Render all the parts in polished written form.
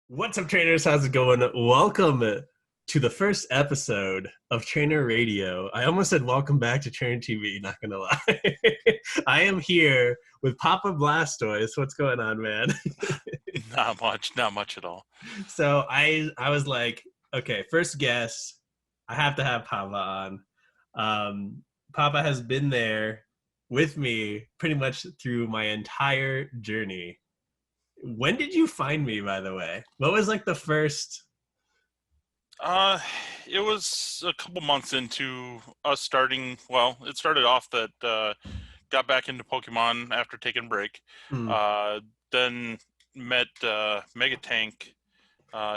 What's up, trainers? How's it going? Welcome to the first episode of Trainer Radio. I almost said welcome back to Trainer TV, not gonna lie. I am here with Papa Blastoise. What's going on, man? Not much at all. So I was like, okay, first guest, I have to have Papa on. Papa has been there with me pretty much through my entire journey. When did you find me, by the way? What was like the first? Uh, it was a couple months into us starting. Well, it started off that got back into Pokemon after taking a break. Hmm, Uh, then met Megatank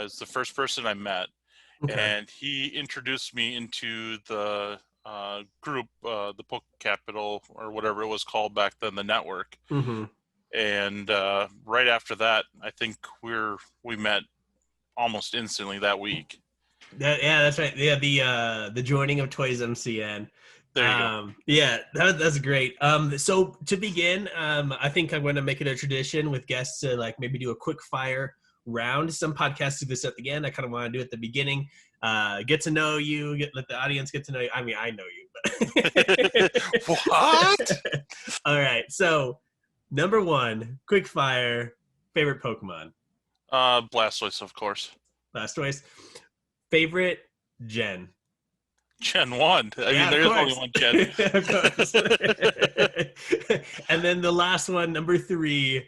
is the first person I met, okay. and he introduced me into the group, the Poke Capital or whatever it was called back then, the network. Mm-hmm. And right after that, I think we met almost instantly that week. Yeah, that's right. Yeah, the joining of Toys MCN. There you go. Yeah, that's great. So to begin, I think I'm going to make it a tradition with guests to like maybe do a quick fire round. Some podcasts do this at the end. I kind of want to do it at the beginning. Get to know you, let the audience get to know you. I mean, I know you, but What? all right. So number one, quick fire, favorite Pokemon. Blastoise, of course. Blastoise. Favorite Gen. Gen 1. I mean, Yeah, of there is only course. one Gen. Of course. And then the last one, number three,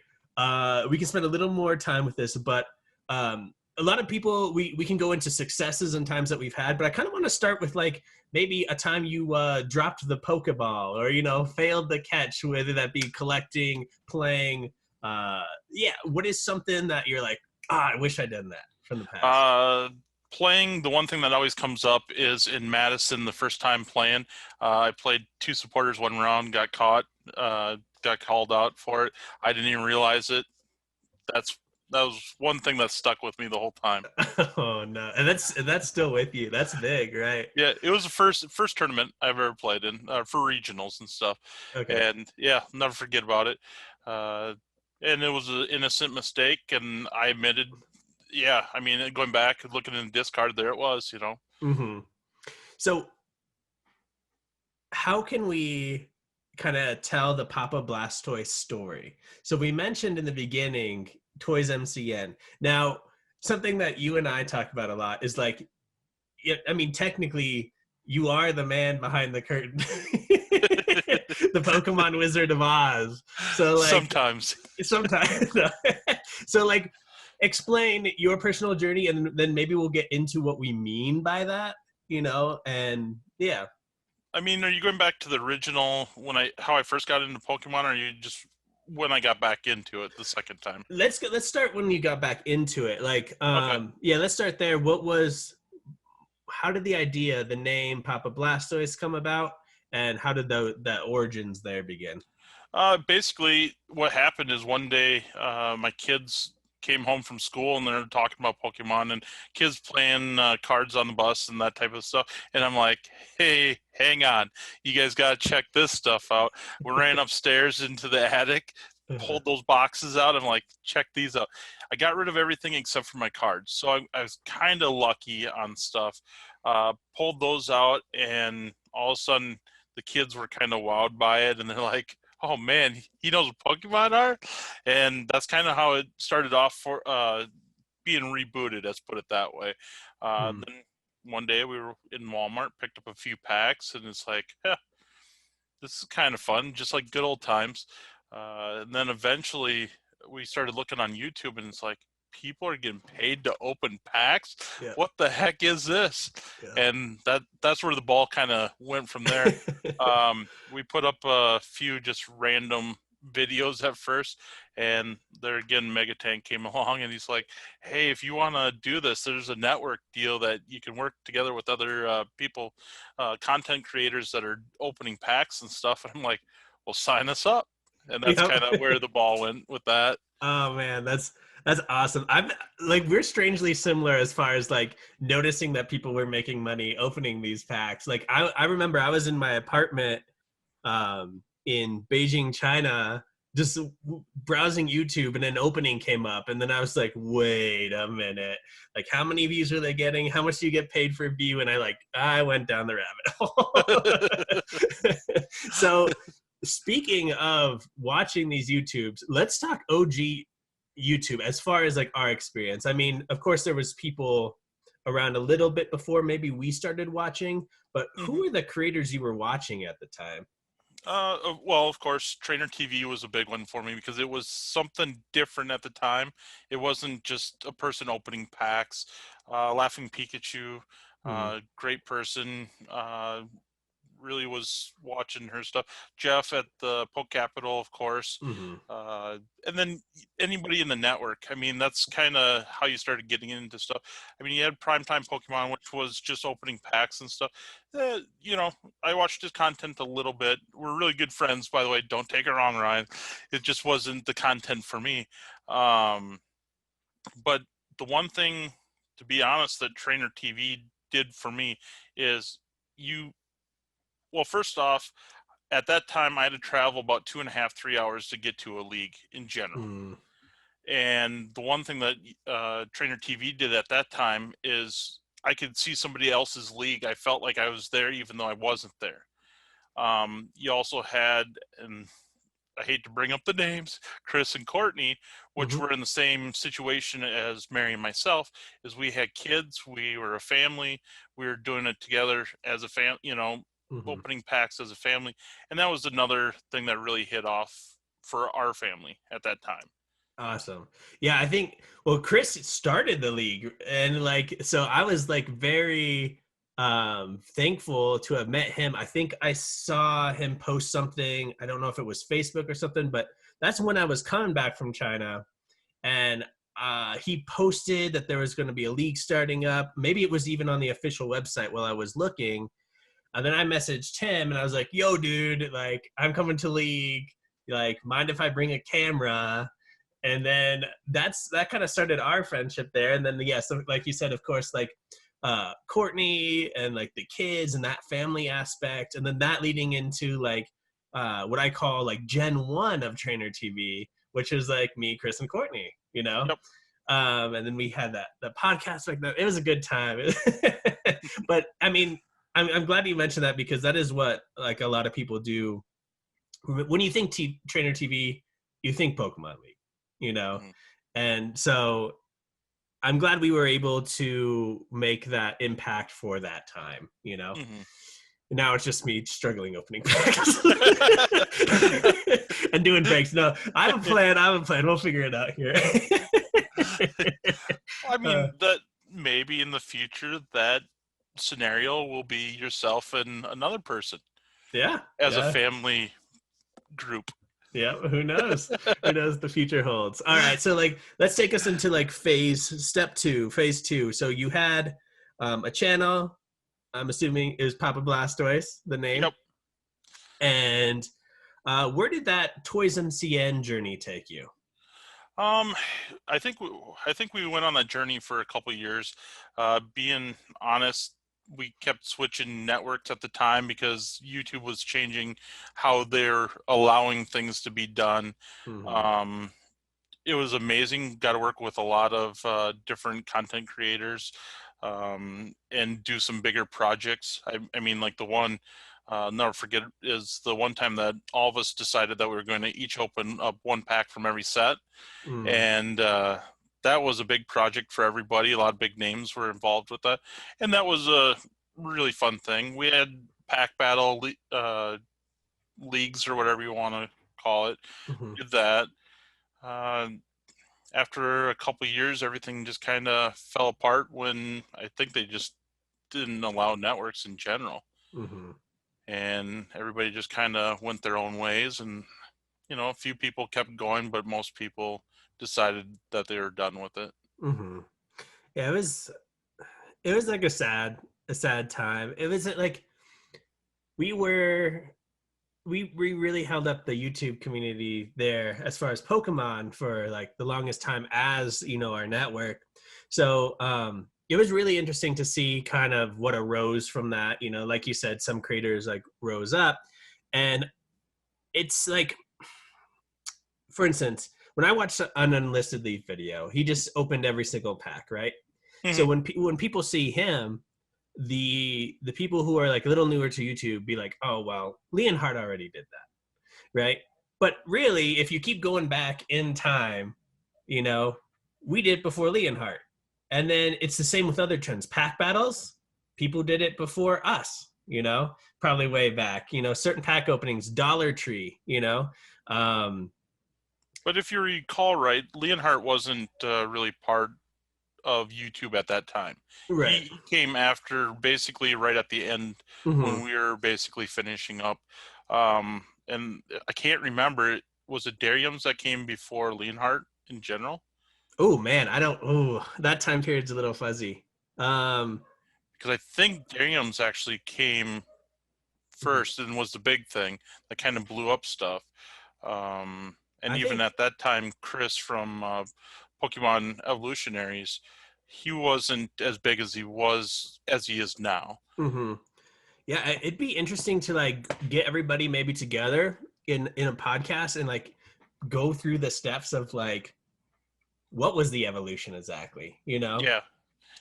we can spend a little more time with this, but a lot of people, we can go into successes and times that we've had, but I kind of want to start with like maybe a time you dropped the Pokeball or, failed the catch, whether that be collecting, playing. Yeah, what is something that you're like, I wish I'd done that from the past? Playing, the one thing that always comes up is in Madison, the first time playing. I played two supporters one round, got caught, got called out for it. I didn't even realize it. That was one thing that stuck with me the whole time. Oh no, and that's still with you. That's big, right? Yeah, it was the first tournament I've ever played in for regionals and stuff, Okay. and yeah, never forget about it. Uh, and it was an innocent mistake, and I admitted. Yeah, I mean, going back, looking in the discard, there it was. Hmm. So, how can we kind of tell the Papa Blastoise story? So we mentioned in the beginning Toys MCN. Now, something that you and I talk about a lot is like, yeah, I mean, technically, you are the man behind the curtain, the Pokemon Wizard of Oz. So, like, Sometimes. sometimes, so like, explain your personal journey, and then maybe we'll get into what we mean by that. And yeah. I mean, are you going back to the original how I first got into Pokemon, or are you just when I got back into it the second time? Let's start when you got back into it. Like, Okay. yeah, let's start there. How did the name Papa Blastoise come about, and how did the origins there begin? Basically, what happened is one day my kids came home from school and they're talking about Pokemon and kids playing cards on the bus and that type of stuff. And I'm like, hey, hang on. You guys got to check this stuff out. We ran upstairs into the attic, pulled those boxes out. I'm like, check these out. I got rid of everything except for my cards. So I was kind of lucky on stuff. Pulled those out, and all of a sudden the kids were kind of wowed by it. And they're like, oh man, he knows what Pokemon are, and that's kind of how it started off for being rebooted. Let's put it that way. Hmm. Then one day we were in Walmart, picked up a few packs, and it's like, this is kind of fun, just like good old times. And then eventually we started looking on YouTube, and it's like, people are getting paid to open packs. Yeah. What the heck is this? Yeah. And that's where the ball kind of went from there. We put up a few just random videos at first, and there again, Megatank came along, and he's like, hey, if you want to do this, there's a network deal that you can work together with other people, content creators that are opening packs and stuff. And I'm like, well, sign us up. And that's Yep. kind of where the ball went with that. Oh man, that's awesome. I'm like, we're strangely similar as far as like noticing that people were making money opening these packs. Like, I remember I was in my apartment in Beijing, China, just browsing YouTube, and an opening came up, and then I was like, wait a minute, like how many views are they getting? How much do you get paid for a view? And I went down the rabbit hole. So speaking of watching these YouTubes, let's talk OG YouTube as far as like our experience. I mean, of course there was people around a little bit before maybe we started watching, but who Mhm. were the creators you were watching at the time? Well, of course, Trainer TV was a big one for me because it was something different at the time. It wasn't just a person opening packs. Laughing Pikachu, Hmm. great person. Really was watching her stuff. Jeff at the Poke Capital, of course. Hmm. And then anybody in the network. I mean, that's kind of how you started getting into stuff. I mean, you had Primetime Pokemon, which was just opening packs and stuff. You know, I watched his content a little bit. We're really good friends, by the way. Don't take it wrong, Ryan. It just wasn't the content for me. Um, but the one thing, to be honest, that Trainer TV did for me is you well, first off, at that time I had to travel about 2.5, 3 hours to get to a league in general. Mm. And the one thing that Trainer TV did at that time is I could see somebody else's league. I felt like I was there even though I wasn't there. You also had, and I hate to bring up the names, Chris and Courtney, which Hmm. were in the same situation as Mary and myself, is we had kids, we were a family, we were doing it together as a family, Hmm. opening packs as a family. And that was another thing that really hit off for our family at that time. Awesome. Yeah, I think well Chris started the league, and like so I was like very thankful to have met him. I think I saw him post something. I don't know if it was Facebook or something, but that's when I was coming back from China, and he posted that there was going to be a league starting up. Maybe it was even on the official website while I was looking. And then I messaged him and I was like, "Yo, dude, like I'm coming to league. Like, mind if I bring a camera?" And then that kind of started our friendship there. And then yeah, so like you said, of course, like Courtney and like the kids and that family aspect, and then that leading into like what I call like Gen 1 of Trainer TV, which is like me, Chris, and Courtney, you know. Yep. And then we had that the podcast like that. It was a good time. But I mean, I'm glad you mentioned that because that is what like a lot of people do when you think Trainer TV, you think Pokemon League, you know, Mhm. and so I'm glad we were able to make that impact for that time, you know. Mhm. Now it's just me struggling opening packs and doing breaks. No, I have a plan. I have a plan. We'll figure it out here. I uh, mean, that maybe in the future that scenario will be yourself and another person yeah, as a yeah. family group. Yeah, who knows? Who knows the future holds? All right, so like let's take us into like phase two. So you had a channel. I'm assuming it was Papa Blastoise, the name. Yep. And where did that Toys MCN journey take you? Um, I think we went on that journey for a couple years. Being honest, we kept switching networks at the time because YouTube was changing how they're allowing things to be done. Mm-hmm. Um, it was amazing. Got to work with a lot of different content creators and do some bigger projects. I mean, like the one I'll never forget is the one time that all of us decided that we were going to each open up one pack from every set, Mm. and that was a big project for everybody. A lot of big names were involved with that, and that was a really fun thing. We had pack battle leagues or whatever you want to call it. Mm-hmm. Did that. Uh, After a couple of years, everything just kind of fell apart when I think they just didn't allow networks in general, Mm-hmm. and everybody just kind of went their own ways. And a few people kept going, but most people decided that they were done with it. Mm-hmm. Yeah, it was like a sad time. It was like we were we really held up the YouTube community there as far as Pokemon for like the longest time as you know our network. So it was really interesting to see kind of what arose from that. You know, like you said, some creators like rose up, and it's like for instance, when I watch an Unlisted Leaf video, he just opened every single pack, right? So Mhm. when people see him, the people who are like a little newer to YouTube be like, oh well, Leonhardt already did that, right? But really, if you keep going back in time, you know, we did it before Leonhardt. And then it's the same with other trends. Pack battles, people did it before us, you know, probably way back. You know, certain pack openings, Dollar Tree, you know. Um, But if you recall right, Leonhardt wasn't really part of YouTube at that time. right. He came after, basically right at the end Mm-hmm. when we were basically finishing up. And I can't remember, was it Dariums that came before Leonhardt in general? Oh man, I don't. Oh, that time period's a little fuzzy. Um, Because I think Dariums actually came first and was the big thing that kind of blew up stuff. And I even think. at that time, Chris from Pokemon Evolutionaries, he wasn't as big as he is now. Mm-hmm. Yeah, it'd be interesting to like get everybody maybe together in a podcast and like go through the steps of like what was the evolution exactly, you know, Yeah, of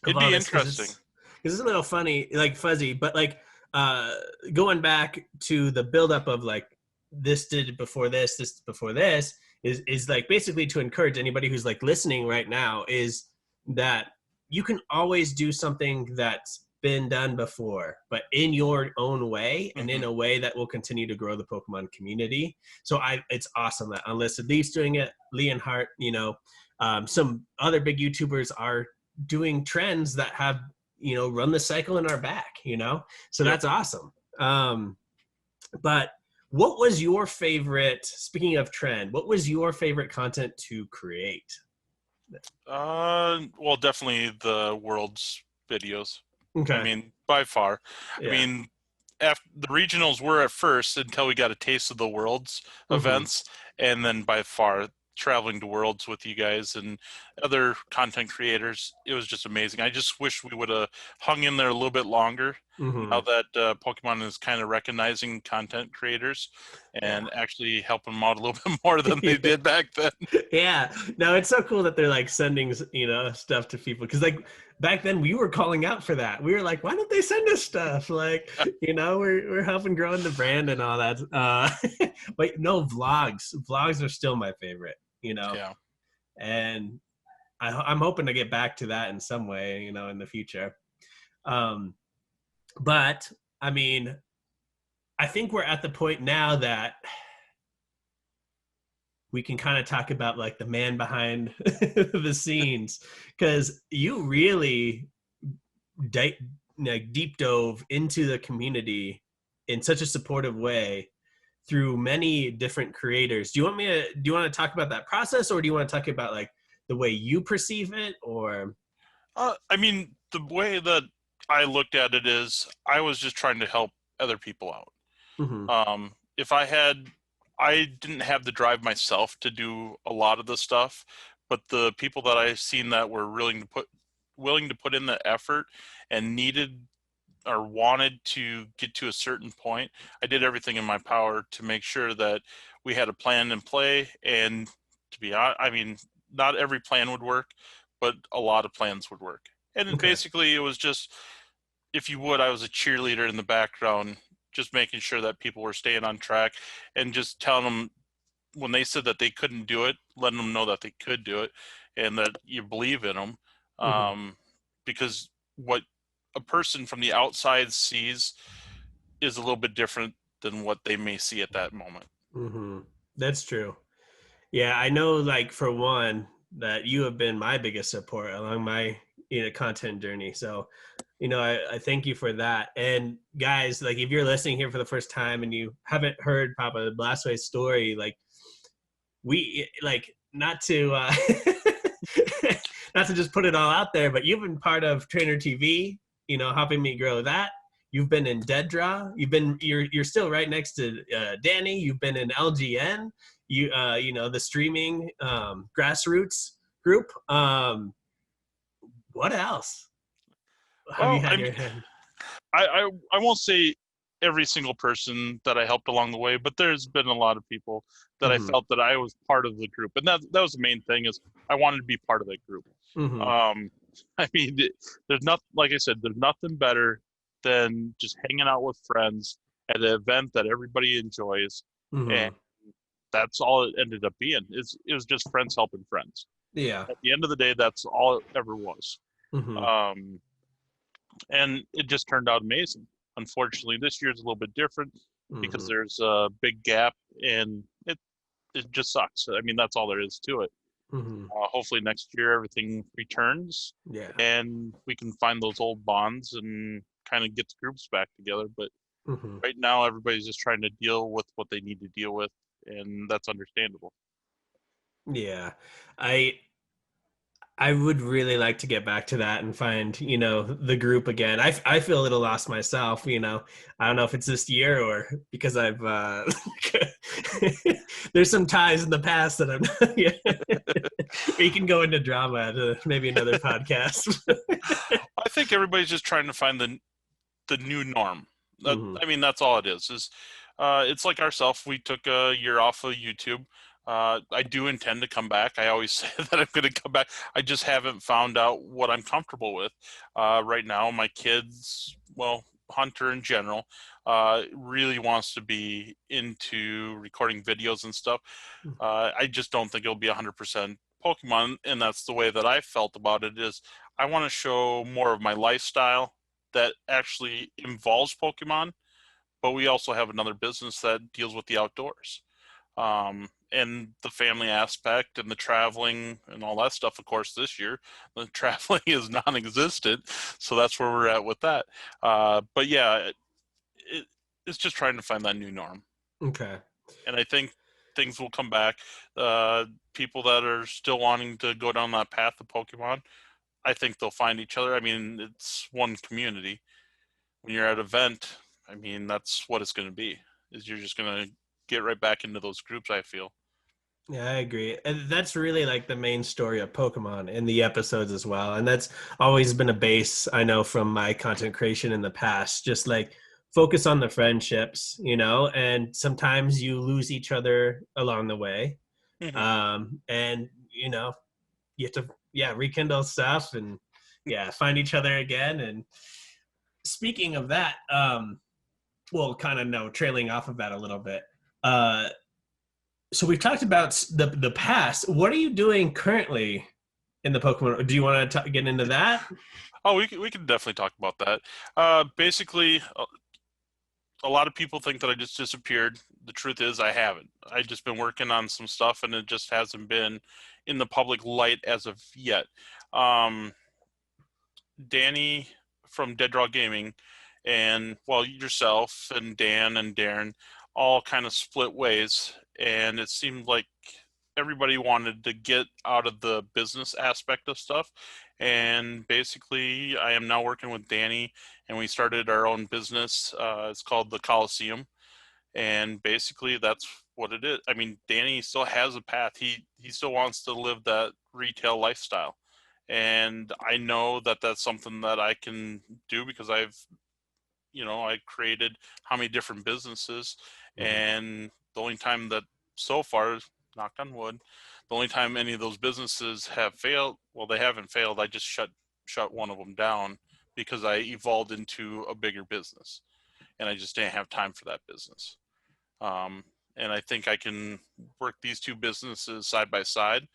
it'd all be this interesting. because it's a little funny, like fuzzy, but like uh going back to the buildup of like this did it before this before this is like basically to encourage anybody who's like listening right now is that you can always do something that's been done before, but in your own way and in Hmm. a way that will continue to grow the Pokemon community. So it's awesome that Unlisted Leaf's doing it, Leonhardt, you know, some other big YouTubers are doing trends that have, you know, run the cycle in our back, you know, so Yep. that's awesome. But what was your favorite, speaking of trend, what was your favorite content to create? Well, definitely the world's videos. I Okay. mean, by far. I Yeah. mean, after the regionals were at first until we got a taste of the world's Mm-hmm. events, and then by far traveling to worlds with you guys and other content creators, it was just amazing. I just wish we would have hung in there a little bit longer. Mm-hmm. Now that Pokemon is kind of recognizing content creators Yeah. and actually helping them out a little bit more than they did back then. Yeah, no, it's so cool that they're like sending, you know, stuff to people because like back then we were calling out for that. We were like, why don't they send us stuff? Like, you know, we're helping growing the brand and all that. But no, vlogs are still my favorite, you know, Yeah. and I'm hoping to get back to that in some way, you know, in the future. Um, but I mean, I think we're at the point now that we can kind of talk about like the man behind the scenes because you really di- like deep dove into the community in such a supportive way through many different creators. Do you want to talk about that process or do you want to talk about like the way you perceive it or I mean, the way that I looked at it is I was just trying to help other people out. mm-hmm, If I didn't have the drive myself to do a lot of the stuff, but the people that I've seen that were willing to put in the effort and needed or wanted to get to a certain point, I did everything in my power to make sure that we had a plan in play. And to be honest, I mean, not every plan would work, but a lot of plans would work. And okay, basically, it was just, if you would, I was a cheerleader in the background, just making sure that people were staying on track and just telling them when they said that they couldn't do it, letting them know that they could do it and that you believe in them. mm-hmm, Because what a person from the outside sees is a little bit different than what they may see at that moment. mm-hmm. That's true. Yeah, I know like for one that you have been my biggest support along my, you know, content journey. So, you know, I thank you for that. And guys, like if you're listening here for the first time and you haven't heard Papa Blastway's story, like we like not to not to just put it all out there, but you've been part of Trainer TV, you know, helping me grow that. You've been in Dead Draw. You're still right next to Danny. You've been in LGN. You know the streaming grassroots group. What else have you Well, I had mean, your hand? I won't say every single person that I helped along the way, but there's been a lot of people that I Mm-hmm. felt that I was part of the group, and that was the main thing is I wanted to be part of that group. Mm-hmm. Um, I mean, there's not like I said, there's nothing better than just hanging out with friends at an event that everybody enjoys, and Mm-hmm. that's all it ended up being. It was just friends helping friends. Yeah. At the end of the day, that's all it ever was. Mm-hmm. Um, and it just turned out amazing. Unfortunately, this year's a little bit different because Mm-hmm. there's a big gap, and it just sucks. I mean, that's all there is to it. Mm-hmm. Hopefully, next year everything returns, Yeah. and we can find those old bonds and kind of get the groups back together. But Mm-hmm. right now, everybody's just trying to deal with what they need to deal with, and that's understandable. Yeah. I I would really like to get back to that and find, the group again. I feel a little lost myself, I don't know if it's this year or because I've there's some ties in the past that I'm yeah. We can go into drama at maybe another podcast. I think everybody's just trying to find the new norm. Hmm. I mean, that's all it is. It's like ourselves. We took a year off of YouTube. I do intend to come back. I always say that I'm going to come back. I just haven't found out what I'm comfortable with. Right now, my kids, well, Hunter in general, really wants to be into recording videos and stuff. I just don't think it'll be 100% Pokemon, and that's the way that I felt about it. Is I want to show more of my lifestyle that actually involves Pokemon, but we also have another business that deals with the outdoors. And the family aspect and the traveling and all that stuff, of course, this year, the traveling is non existent. So that's where we're at with that. But yeah, it, it's just trying to find that new norm. Okay. And I think things will come back. Uh, People that are still wanting to go down that path of Pokemon, I think they'll find each other. I mean, it's one community. When you're at an event, I mean, that's what it's going to be. Is you're just going to get right back into those groups. I feel. Yeah, I agree. And that's really like the main story of Pokemon in the episodes as well. And that's always been a base I know from my content creation in the past. Just like focus on the friendships, and sometimes you lose each other along the way. Hmm. And you have to rekindle stuff and find each other again. And speaking of that, well, kind of no, trailing off of that a little bit. Uh so we've talked about the past. What are you doing currently in the Pokemon? Do you want to get into that? Oh, we can definitely talk about that. Basically, a lot of people think that I just disappeared. The truth is, I haven't. I just been working on some stuff, and it just hasn't been in the public light as of yet. Um, Danny from Dead Draw Gaming, and well, yourself and Dan and Darren all kind of split ways, and it seemed like everybody wanted to get out of the business aspect of stuff. And basically, I am now working with Danny, and we started our own business. It's called the Coliseum, and basically, that's what it is. I mean, Danny still has a path. He still wants to live that retail lifestyle, and I know that that's something that I can do because I created how many different businesses, Mhm. and the only time that so far, knock on wood, the only time any of those businesses have failed, well, they haven't failed. I just shut one of them down because I evolved into a bigger business, and I just didn't have time for that business. Um, and I think I can work these two businesses side by side,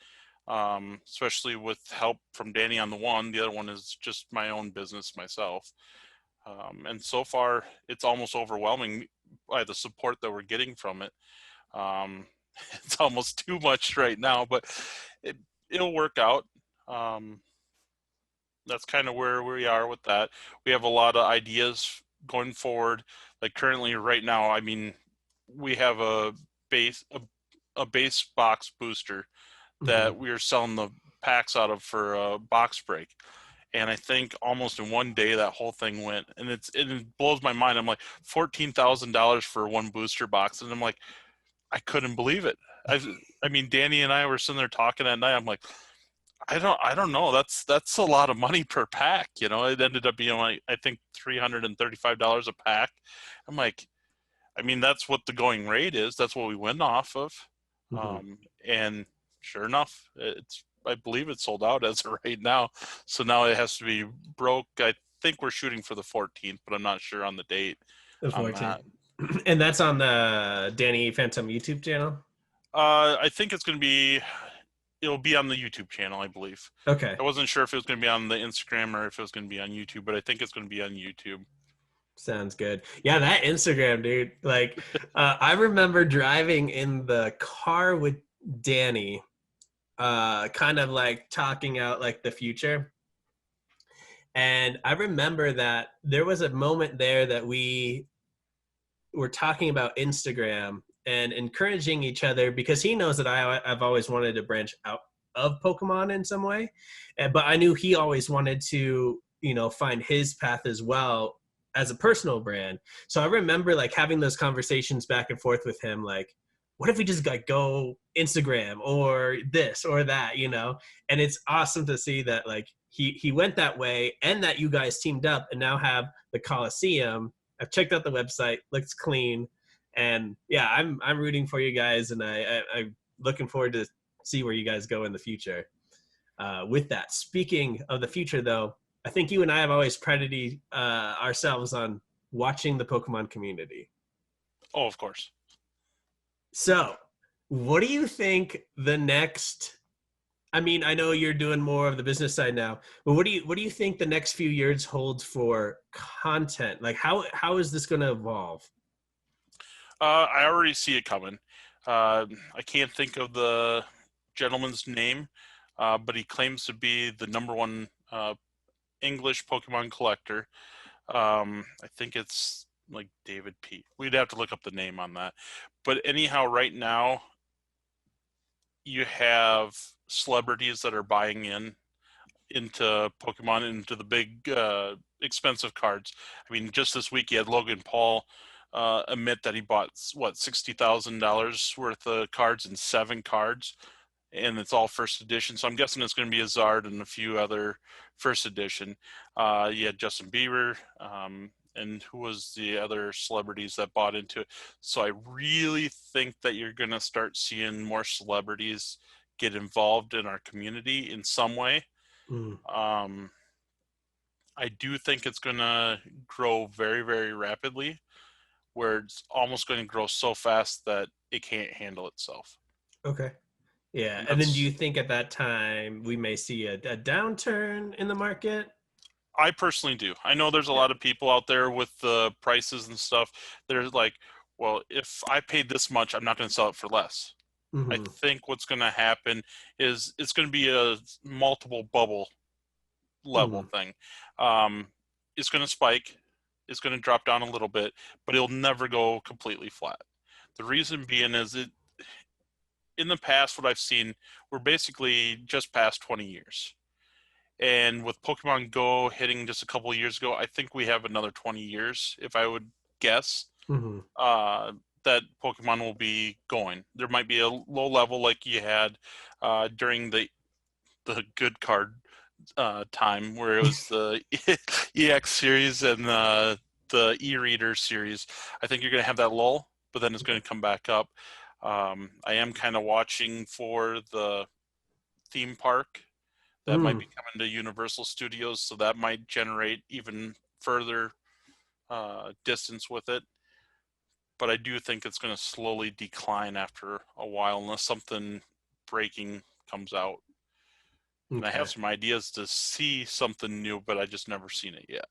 especially with help from Danny on the one. The other one is just my own business myself. And so far, it's almost overwhelming by the support that we're getting from it. Um, it's almost too much right now, but it, it'll work out. Um, that's kind of where we are with that. We have a lot of ideas going forward. Like currently, right now, I mean, we have base a base box booster Mhm. that we are selling the packs out of for a box break. And I think almost in one day that whole thing went, and it blows my mind. I'm like $14,000 for one booster box, and I'm like, I couldn't believe it. I mean, Danny and I were sitting there talking at night. I'm like, I don't know. That's a lot of money per pack. You know, it ended up being like I think $335 a pack. I'm like, I mean, that's what the going rate is. That's what we went off of. Hmm. And sure enough, I believe it's sold out as of right now. So now it has to be broke. I think we're shooting for the 14th, but I'm not sure on the date The on 14th. that. And that's on the Danny Phantom YouTube channel? I think it'll be on the YouTube channel, I believe. Okay. I wasn't sure if it was going to be on the Instagram or if it was going to be on YouTube, but I think it's going to be on YouTube. Sounds good. Yeah, that Instagram, dude. Like, I remember driving in the car with Danny, kind of like talking out like the future. And I remember that there was a moment there that we were talking about Instagram and encouraging each other because he knows that I've always wanted to branch out of Pokemon in some way, but I knew he always wanted to, find his path as well as a personal brand. So I remember like having those conversations back and forth with him, like, what if we just like go Instagram or this or that, And it's awesome to see that like he went that way and that you guys teamed up and now have the Coliseum. I've checked out the website, looks clean, and yeah, I'm rooting for you guys, and I'm looking forward to see where you guys go in the future. With that, speaking of the future, though, I think you and I have always prided ourselves on watching the Pokemon community. Oh, of course. So, what do you think the next? I mean, I know you're doing more of the business side now, but what do you think the next few years holds for content? Like, how is this going to evolve? I already see it coming. I can't think of the gentleman's name, but he claims to be the number one English Pokemon collector. I think it's like David P. We'd have to look up the name on that. But anyhow, right now you have celebrities that are buying into Pokemon, into the big expensive cards. I mean, just this week you had Logan Paul admit that he bought what $60,000 worth of cards and 7 cards, and it's all first edition. So I'm guessing it's going to be a Zard and a few other first edition. You had Justin Bieber, and who was the other celebrities that bought into it. So I really think that you're going to start seeing more celebrities get involved in our community in some way. Mm. I do think it's going to grow very, very rapidly, where it's almost going to grow so fast that it can't handle itself. Okay. Yeah. And And then do that's, you think at that time we may see a downturn in the market? I personally do. I know there's a lot of people out there with the prices and stuff. They're like, well, if I paid this much, I'm not going to sell it for less. I Mm-hmm. think what's going to happen is it's going to be a multiple bubble level Mm-hmm. thing. Um, it's going to spike. It's going to drop down a little bit, but it'll never go completely flat. The reason being is in the past, what I've seen, we're basically just past 20 years. And with Pokemon Go hitting just a couple of years ago, I think we have another 20 years, if I would guess, Mm-hmm. that Pokemon will be going. There might be a low level like you had during the good card time, where it was the EX series and the e-reader series. I think you're going to have that lull, but then it's going to come back up. I am kind of watching for the theme park that might Mm. be coming to Universal Studios, so that might generate even further distance with it. But I do think it's going to slowly decline after a while unless something breaking comes out. And I Okay. have some ideas to see something new, but I just never seen it yet.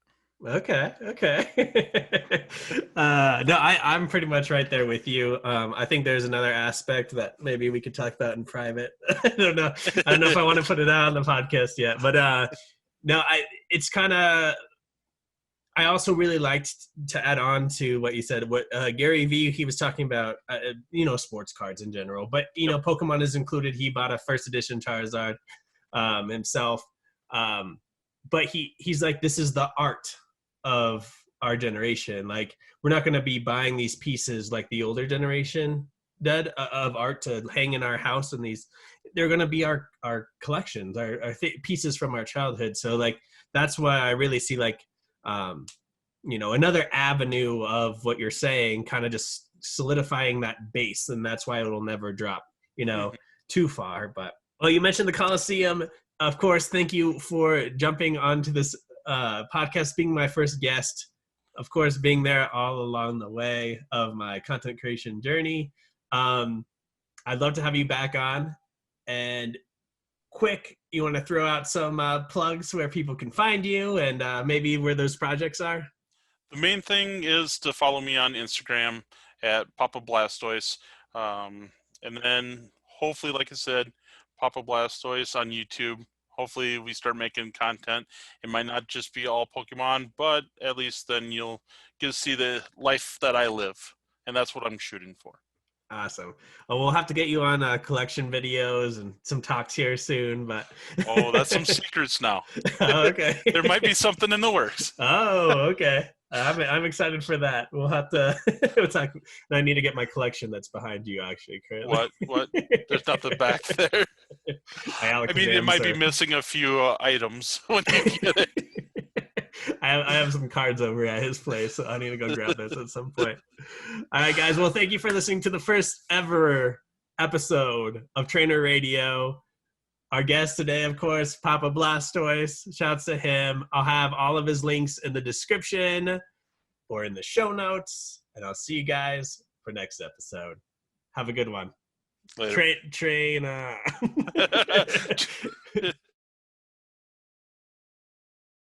Okay. Okay. No, I'm pretty much right there with you. I think there's another aspect that maybe we could talk about in private. I don't know. I don't know if I want to put it out on the podcast yet, but no, it's kind of. I also really liked to add on to what you said. What Gary Vee he was talking about, sports cards in general, but Yep. Pokemon is included. He bought a first edition Charizard himself, um, but he's like, this is the art of our generation. Like, we're not going to be buying these pieces like the older generation did of art to hang in our house and these they're going to be our collections, pieces from our childhood. So like, that's why I really see like, another avenue of what you're saying, kind of just solidifying that base. And that's why it'll never drop, Mhm. too far. But, well, you mentioned the Coliseum. Of course, thank you for jumping onto this podcast, being my first guest. Of course, being there all along the way of my content creation journey. I'd love to have you back on. And quick, you want to throw out some plugs where people can find you and maybe where those projects are? The main thing is to follow me on Instagram at Papa Blastoise. And then hopefully, like I said, Papa Blastoise on YouTube. Hopefully we start making content. It might not just be all Pokemon, but at least then you'll get to see the life that I live. And that's what I'm shooting for. Awesome. Well, we'll have to get you on collection videos and some talks here soon, but Oh, that's some secrets now. Oh, okay. There might be something in the works. Oh, okay. I'm excited for that. We'll have to. I need to get my collection that's behind you, actually. Currently. What? There's nothing back there. I mean, it might be missing a few items when you get it. I have some cards over at his place, so I need to go grab those at some point. All right, guys. Well, thank you for listening to the first ever episode of Trainer Radio. Our guest today, of course, Papa Blastoise. Shouts to him. I'll have all of his links in the description or in the show notes. And I'll see you guys for next episode. Have a good one. Later. Trainer.